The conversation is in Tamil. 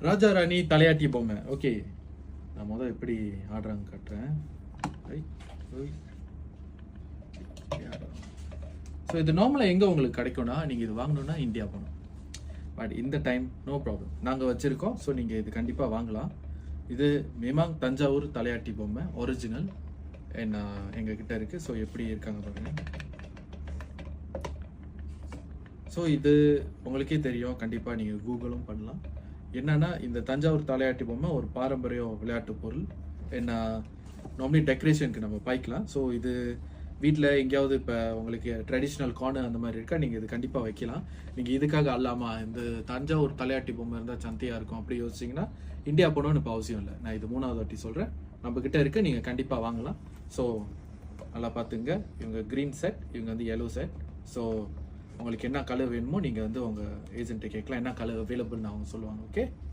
ராஜா ராணி தலையாட்டி பொம்மை. ஓகே, நான் முதல் எப்படி ஆடுறாங்க காட்டுறேன். ஸோ இது நார்மலாக எங்கே உங்களுக்கு கிடைக்கும்னா, நீங்கள் இது வாங்கணுன்னா இந்தியா போகணும். பட் இந்த டைம் நோ ப்ராப்ளம், நாங்கள் வச்சுருக்கோம். ஸோ நீங்கள் இது கண்டிப்பாக வாங்கலாம். இது மேமாங் தஞ்சாவூர் தலையாட்டி பொம்மை ஒரிஜினல் எங்ககிட்ட இருக்குது. ஸோ எப்படி இருக்காங்க பாருங்கள். ஸோ இது உங்களுக்கே தெரியும், கண்டிப்பாக நீங்கள் கூகுளும் பண்ணலாம். என்னன்னா, இந்த தஞ்சாவூர் தலையாட்டி பொம்மை ஒரு பாரம்பரிய விளையாட்டு பொருள். நார்மலி டெக்கரேஷனுக்கு நம்ம பாய்க்கலாம். ஸோ இது வீட்டில் எங்கேயாவது இப்போ உங்களுக்கு ட்ரெடிஷ்னல் கார்னர் அந்த மாதிரி இருக்கா, நீங்கள் இது கண்டிப்பாக வைக்கலாம். நீங்கள் இதுக்காக அல்லாமல் இந்த தஞ்சாவூர் தலையாட்டி பொம்மை இருந்தால் சந்தையாக இருக்கும் அப்படி யோசிச்சிங்கன்னா இந்தியா போகணும்னு இப்போ அவசியம் இல்லை. நான் இது 3வது வாட்டி சொல்கிறேன், நம்மக்கிட்ட இருக்குது, நீங்கள் கண்டிப்பாக வாங்கலாம். ஸோ நல்லா பார்த்துங்க. இவங்க க்ரீன் செட், இவங்க வந்து yellow செட். ஸோ உங்களுக்கு என்ன கலர் வேணுமோ நீங்கள் வந்து உங்கள் ஏஜென்ட்டை கேட்கலாம், என்ன கலர் அவைலபிள்னு அவங்க சொல்லுவாங்க. ஓகே.